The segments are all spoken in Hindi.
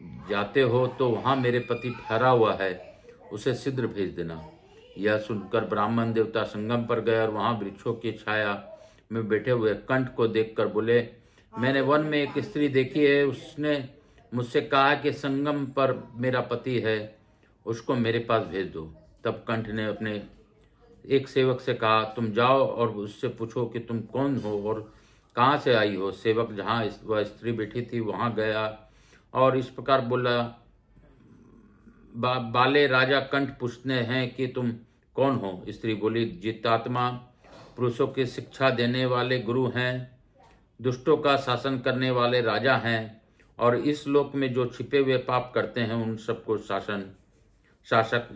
जाते हो तो वहाँ मेरे पति ठहरा हुआ है, उसे शीघ्र भेज देना। यह सुनकर ब्राह्मण देवता संगम पर गए और वहाँ वृक्षों की छाया में बैठे हुए कंठ को देखकर बोले, मैंने वन में एक स्त्री देखी है, उसने मुझसे कहा कि संगम पर मेरा पति है, उसको मेरे पास भेज दो। तब कंठ ने अपने एक सेवक से कहा, तुम जाओ और उससे पूछो कि तुम कौन हो और कहाँ से आई हो। सेवक जहाँ वह स्त्री बैठी थी वहाँ गया और इस प्रकार बोला, बाले राजा कंठ पूछते हैं कि तुम कौन हो। स्त्री बोली, जितात्मा पुरुषों की शिक्षा देने वाले गुरु हैं, दुष्टों का शासन करने वाले राजा हैं, और इस लोक में जो छिपे हुए पाप करते हैं उन सबको शासक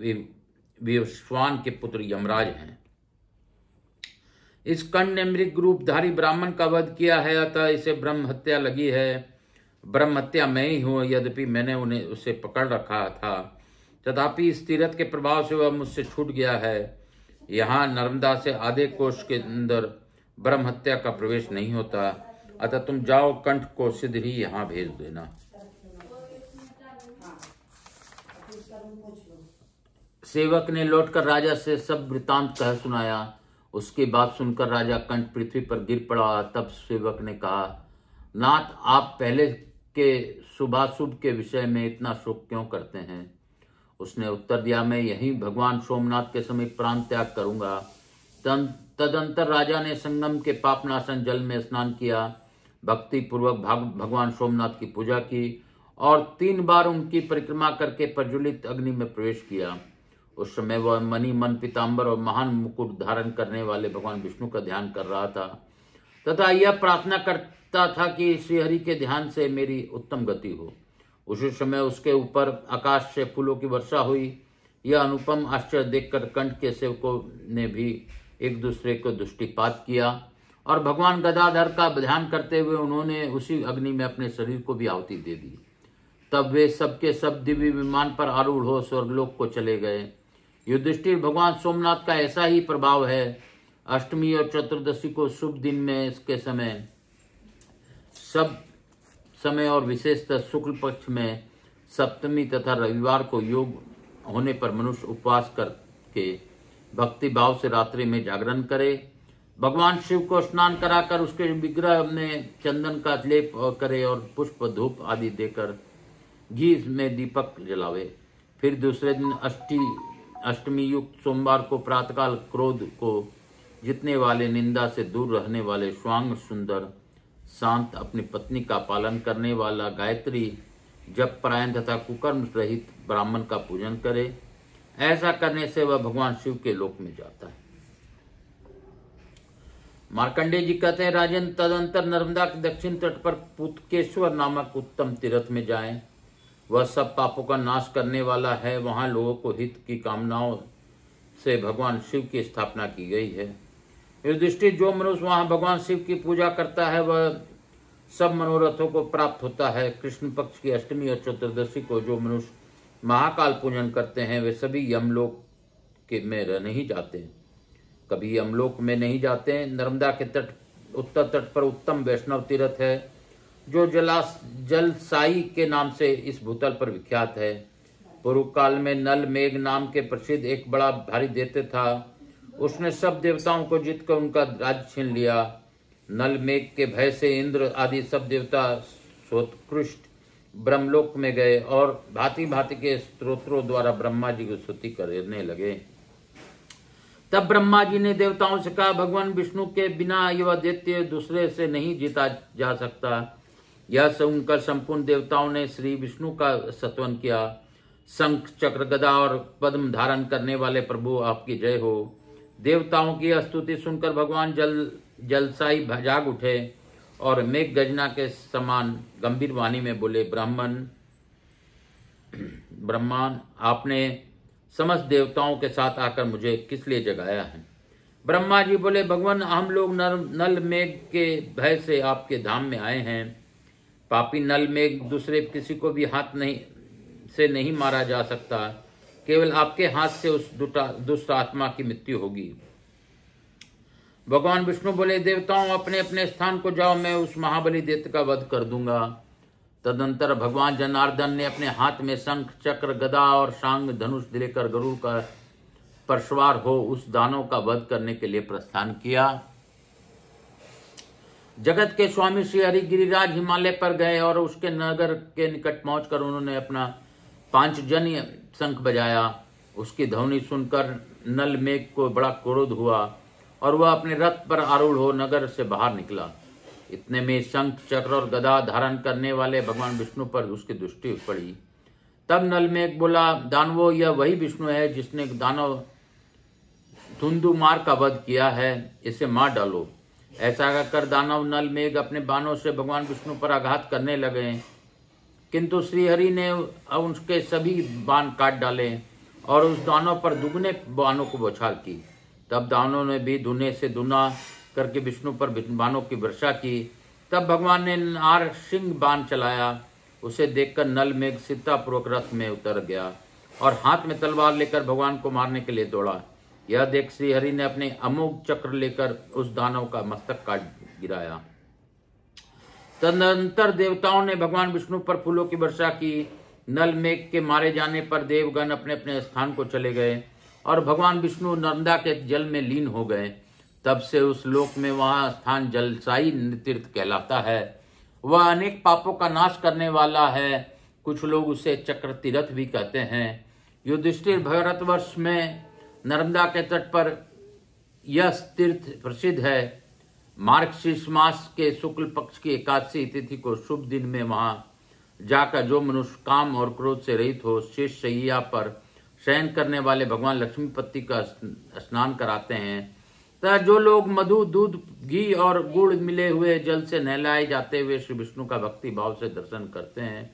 विश्वान के पुत्र यमराज हैं। इस कंठ ने मृग रूपधारी ब्राह्मण का वध किया है, अतः इसे ब्रह्म हत्या लगी है। ब्रह्म हत्या मैं ही हूँ, यद्यपि मैंने उसे पकड़ रखा था, तथापि इस तीरथ के प्रभाव से वह मुझसे छूट गया है। यहाँ नर्मदा से आधे कोष के अंदर ब्रह्म हत्या का प्रवेश नहीं होता, अतः तुम जाओ, कंठ को शीघ्र ही यहाँ भेज देना। सेवक ने लौटकर राजा से सब वृतांत कह सुनाया। उसकी बात सुनकर राजा कंठ पृथ्वी पर गिर पड़ा। तब सेवक ने कहा, नाथ, आप पहले के शुभाशुभ के विषय में इतना शोक क्यों करते हैं? उसने उत्तर दिया, मैं यहीं भगवान सोमनाथ के समीप प्राण त्याग करूंगा। तदंतर राजा ने संगम के पापनाशन जल में स्नान किया, भक्ति पूर्वक भगवान सोमनाथ की पूजा की और 3 बार उनकी परिक्रमा करके प्रज्वलित अग्नि में प्रवेश किया। उस समय वह मणि मन पीताम्बर और महान मुकुट धारण करने वाले भगवान विष्णु का ध्यान कर रहा था तथा यह प्रार्थना करता था कि श्रीहरि के ध्यान से मेरी उत्तम गति हो। उसी समय उसके ऊपर आकाश से फूलों की वर्षा हुई। यह अनुपम आश्चर्य देखकर कंठ के सेवकों ने भी एक दूसरे को दृष्टिपात किया और भगवान गदाधर का ध्यान करते हुए उन्होंने उसी अग्नि में अपने शरीर को भी आहुति दे दी। तब वे सबके सब दिव्य विमान पर आरूढ़ हो स्वर्गलोक को चले गए। युधिष्ठिर, भगवान सोमनाथ का ऐसा ही प्रभाव है। अष्टमी और चतुर्दशी को शुभ दिन में इसके समय सब समय और विशेषतः शुक्ल पक्ष में सप्तमी तथा रविवार को योग होने पर मनुष्य उपवास करके भक्ति भाव से रात्रि में जागरण करे, भगवान शिव को स्नान कराकर उसके विग्रह में चंदन का लेप करे और पुष्प धूप आदि देकर घी में दीपक जलावे। फिर दूसरे दिन अष्टमी युक्त सोमवार को प्रातःकाल क्रोध को जीतने वाले, निंदा से दूर रहने वाले, स्वांग सुंदर, शांत, अपनी पत्नी का पालन करने वाला, गायत्री जप परायण तथा कुकर्म रहित ब्राह्मण का पूजन करे। ऐसा करने से वह भगवान शिव के लोक में जाता है। मार्कंडेय जी कहते हैं, राजन, तदंतर नर्मदा के दक्षिण तट पर पुतकेश्वर नामक उत्तम तीर्थ में जाएं। वह सब पापों का नाश करने वाला है। वहां लोगों को हित की कामनाओं से भगवान शिव की स्थापना की गई है। युधिष्ठिर, जो मनुष्य वहां भगवान शिव की पूजा करता है वह सब मनोरथों को प्राप्त होता है। कृष्ण पक्ष की अष्टमी और चतुर्दशी को जो मनुष्य महाकाल पूजन करते हैं वे सभी यमलोक में नहीं जाते, कभी यमलोक में नहीं जाते। नर्मदा के तट उत्तर तट पर उत्तम वैष्णव तीर्थ है जो जलसाई के नाम से इस भूतल पर विख्यात है। पूर्व काल में नल मेघ नाम के प्रसिद्ध एक बड़ा भारी दैत्य था। उसने सब देवताओं को जीतकर उनका राज्य छीन लिया। नल मेघ के भय से इंद्र आदि सब देवता स्वोत्कृष्ट ब्रह्मलोक में गए और भांति भांति के स्तोत्रों द्वारा ब्रह्मा जी की स्तुति करने लगे। तब ब्रह्मा जी ने देवताओं से कहा, भगवान विष्णु के बिना यह दैत्य दूसरे से नहीं जीता जा सकता। यह सुनकर संपूर्ण देवताओं ने श्री विष्णु का स्तवन किया। शंख चक्र गदा और पद्म धारण करने वाले प्रभु आपकी जय हो। देवताओं की स्तुति सुनकर भगवान जलसाई जाग उठे और मेघ गर्जना के समान गंभीर वाणी में बोले, ब्रह्मांड, आपने समस्त देवताओं के साथ आकर मुझे किस लिए जगाया है? ब्रह्मा जी बोले, भगवान, हम लोग नल मेघ के भय से आपके धाम में आए हैं। पापी नल मेघ दूसरे किसी को भी हाथ नहीं मारा जा सकता, केवल आपके हाथ से उस दुष्ट आत्मा की मृत्यु होगी। भगवान विष्णु बोले, देवताओं, अपने अपने स्थान को जाओ, मैं उस महाबली दैत्य का वध कर दूंगा। तदंतर भगवान जनार्दन ने अपने हाथ में शंख चक्र गदा और शांग धनुष लेकर गरुड़ का पर सवार हो उस दानव का वध करने के लिए प्रस्थान किया। जगत के स्वामी श्री हरि गिरिराज हिमालय पर गए और उसके नगर के निकट पहुंचकर उन्होंने अपना पांचजन्य शंख बजाया। उसकी ध्वनि सुनकर नल मेघ को बड़ा क्रोध हुआ और वह अपने रथ पर आरूढ़ हो नगर से बाहर निकला। इतने में शंख चक्र और गदा धारण करने वाले भगवान विष्णु पर उसकी दृष्टि पड़ी। तब नल मेघ बोला, दानवो, यह वही विष्णु है जिसने दानव धुंधुमार का वध किया है, इसे मार डालो। ऐसा कहकर दानव नल मेघ अपने बाणों से भगवान विष्णु पर आघात करने लगे, किंतु श्रीहरि ने उनके सभी बाण काट डाले और उस दानव पर दुगने बाणों को बौछार की। तब दानव ने भी दुने से दुना करके विष्णु पर बाणों की वर्षा की। तब भगवान ने नार सिंह बाण चलाया। उसे देखकर नल मेघ सिद्धापूर्वक रथ में उतर गया और हाथ में तलवार लेकर भगवान को मारने के लिए दौड़ा। यह देख श्रीहरि ने अपने अमोघ चक्र लेकर उस दानव का मस्तक काट गिराया। तदनंतर देवताओं ने भगवान विष्णु पर फूलों की वर्षा की। नल मेघ के मारे जाने पर देवगण अपने अपने स्थान को चले गए और भगवान विष्णु नर्मदा के जल में लीन हो गए। तब से उस लोक में वहां स्थान जलसाई तीर्थ कहलाता है। वह अनेक पापों का नाश करने वाला है। कुछ लोग उसे चक्र तीर्थ भी कहते हैं। युधिष्ठिर भारतवर्ष में नर्मदा के तट पर यह तीर्थ प्रसिद्ध है। मार्गशीर्ष मास के शुक्ल पक्ष की एकादशी तिथि को शुभ दिन में वहां जाकर जो मनुष्य काम और क्रोध से रहित हो शेष शैया पर शयन करने वाले भगवान लक्ष्मीपति का स्नान कराते हैं, तथा जो लोग मधु, दूध, घी और गुड़ मिले हुए जल से नहलाए जाते हुए श्री विष्णु का भक्ति भाव से दर्शन करते हैं,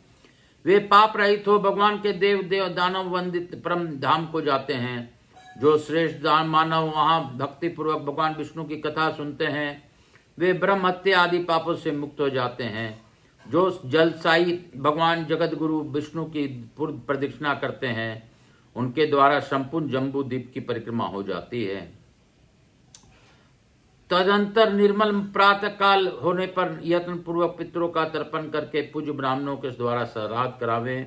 वे पाप रहित हो भगवान के देव दानव वंदित परम धाम को जाते हैं। जो श्रेष्ठ मानव वहां भक्ति पूर्वक भगवान विष्णु की कथा सुनते हैं, वे ब्रह्म हत्या आदि पापों से मुक्त हो जाते हैं। जो जलसाई भगवान जगत गुरु विष्णु की पूर्व प्रदक्षिणा करते हैं, उनके द्वारा संपूर्ण जम्बू द्वीप की परिक्रमा हो जाती है। तदंतर निर्मल प्रातः काल होने पर यत्न पूर्वक पितरों का तर्पण करके पूज्य ब्राह्मणों के द्वारा श्राद्ध करावे।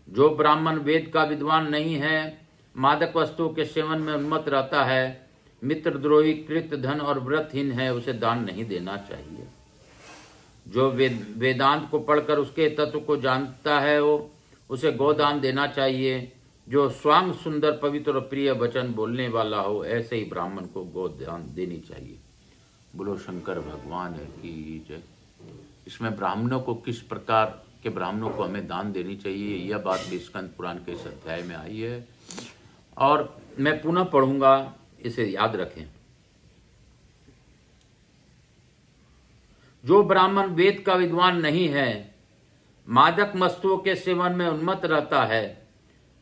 जो ब्राह्मण वेद का विद्वान नहीं है, मादक वस्तुओं के सेवन में उन्मत्त रहता है, मित्रद्रोही, कृत धन और व्रतहीन है, उसे दान नहीं देना चाहिए। जो वेदांत को पढ़कर उसके तत्व को जानता है, वो उसे गोदान देना चाहिए। जो स्वांग सुंदर, पवित्र और प्रिय वचन बोलने वाला हो, ऐसे ही ब्राह्मण को गोदान देनी चाहिए। बोलो शंकर भगवान की जय। इसमें ब्राह्मणों को किस प्रकार के ब्राह्मणों को हमें दान देनी चाहिए, यह बात भी स्कंद पुराण के इस अध्याय में आई है और मैं पुनः पढ़ूंगा, इसे याद रखें। जो ब्राह्मण वेद का विद्वान नहीं है, मादक वस्तुओं के सेवन में उन्मत्त रहता है,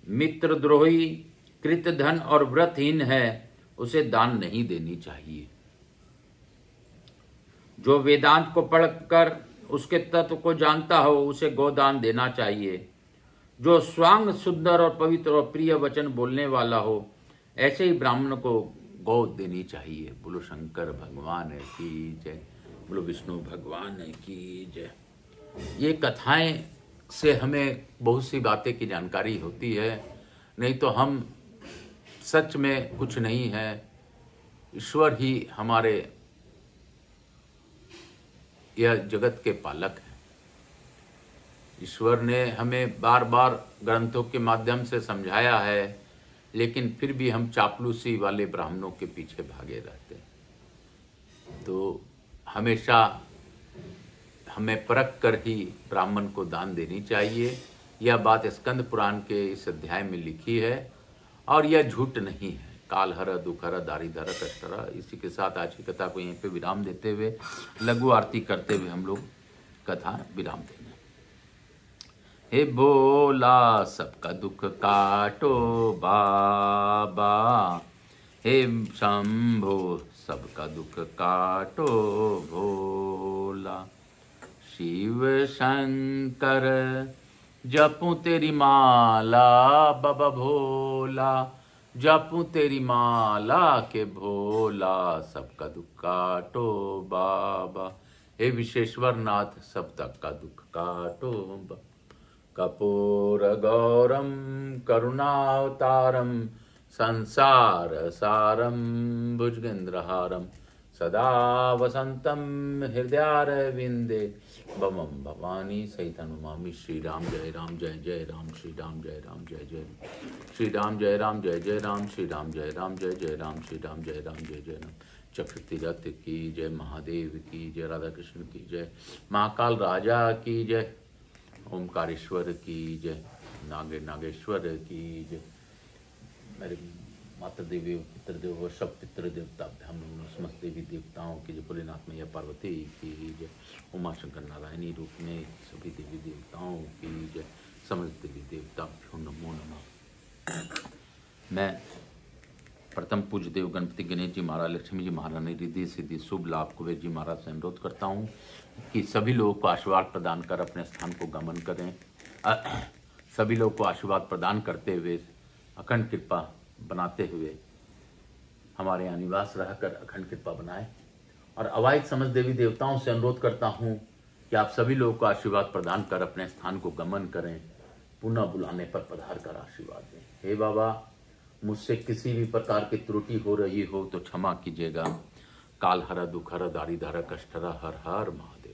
मित्रद्रोही, कृत धन और व्रतहीन है, उसे दान नहीं देनी चाहिए। जो वेदांत को पढ़कर उसके तत्व को जानता हो, उसे गोदान देना चाहिए। जो स्वांग सुंदर और पवित्र और प्रिय वचन बोलने वाला हो, ऐसे ही ब्राह्मण को गौ देनी चाहिए। बोलो शंकर भगवान की जय। बोलो विष्णु भगवान की जय। ये कथाएं से हमें बहुत सी बातें की जानकारी होती है, नहीं तो हम सच में कुछ नहीं है। ईश्वर ही हमारे यह जगत के पालक हैं। ईश्वर ने हमें बार बार ग्रंथों के माध्यम से समझाया है, लेकिन फिर भी हम चापलूसी वाले ब्राह्मणों के पीछे भागे रहते हैं। तो हमेशा हमें परख कर ही ब्राह्मण को दान देनी चाहिए। यह बात स्कंद पुराण के इस अध्याय में लिखी है और यह झूठ नहीं है। काल हर, दुख हर, दारिद्र हर, कष्ट हर। इसी के साथ आज की कथा को यहीं पे विराम देते हुए, लघु आरती करते हुए हम लोग कथा विराम देंगे। हे भोला सबका दुख काटो बाबा, हे शंभो सबका दुख काटो भोला। शिव शंकर जपूं तेरी माला बाबा भोला, जपूं तेरी माला के भोला, सबका दुख काटो बाबा। हे विश्वेश्वर नाथ सब तक का दुख काटो। कपूर गौरम करुणावतारम संसार सारम भुजगेंद्रहारम सदा वसंतम हृदयारविंदे बमम भवानी सहित हनुमामि। श्री राम जय राम जय जय राम, श्री राम जय राम जय जय श्री राम जय राम जय जय राम, श्री राम जय राम जय जय राम, श्री राम जय राम जय जय राम। चक्र तीरथ की जय, महादेव की जय, राधा कृष्ण की जय, महाकाल राजा की जय, ओमकारेश्वर की जय, नागेश्वर की जय। मेरे माता देवी पितृदेव सब पितृ देवता हम समस्त देवी देवताओं की जय, भोलेनाथ मैया पार्वती की जय, उमा शंकर नारायणी रूप में सभी देवी देवताओं की जय, समस्त देवी देवता नमो नमः। मैं प्रथम पूज्य देव गणपति गणेश जी महाराज, लक्ष्मी जी महारानी, रिद्धि सिद्धि शुभ लाभ कुबेर जी महाराज से अनुरोध करता हूँ कि सभी लोगों को आशीर्वाद प्रदान कर अपने स्थान को गमन करें। सभी लोगों को आशीर्वाद प्रदान करते हुए, अखंड कृपा बनाते हुए हमारे यहाँ निवास रहकर अखंड कृपा बनाए। और अवाइक समस्त देवी देवताओं से अनुरोध करता हूँ कि आप सभी लोगों को आशीर्वाद प्रदान कर अपने स्थान को गमन करें, पुनः बुलाने पर पधार कर आशीर्वाद दें। हे बाबा, मुझसे किसी भी प्रकार की त्रुटि हो रही हो तो क्षमा कीजिएगा। काल हर दुख हर दारिद्र कष्ट हर, हर हर महादेव।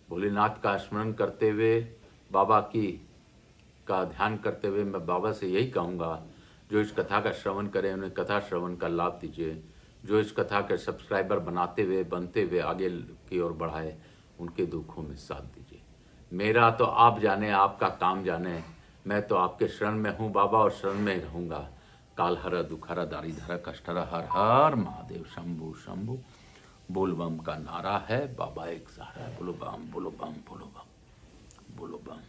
भोलेनाथ का स्मरण करते हुए, बाबा का ध्यान करते हुए मैं बाबा से यही कहूँगा, जो इस कथा का श्रवण करें उन्हें कथा श्रवण का लाभ दीजिए। जो इस कथा के सब्सक्राइबर बनते हुए आगे की ओर बढ़ाए, उनके दुखों में साथ दीजिए। मेरा तो आप जाने, आपका काम जाने, मैं तो आपके शरण में हूँ बाबा और शरण में रहूँगा। काल हर दुख हर दारिद्र कष्ट हर, हर हर महादेव। शंभु शंभु बोल बम का नारा है, बाबा एक सहारा है। बोलो बम बोलो बम बोलो बम बोलो बम।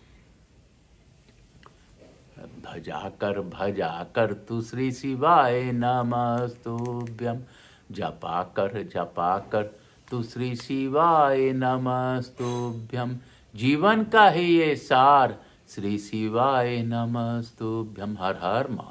भजा कर तू श्री शिवाय नमस्तुभ्यं, जपा कर तू श्री शिवाय नमस्तुभ्यं। जीवन का है ये सार, श्री शिवाय नमस्तुभ्यं। हर हर महादेव।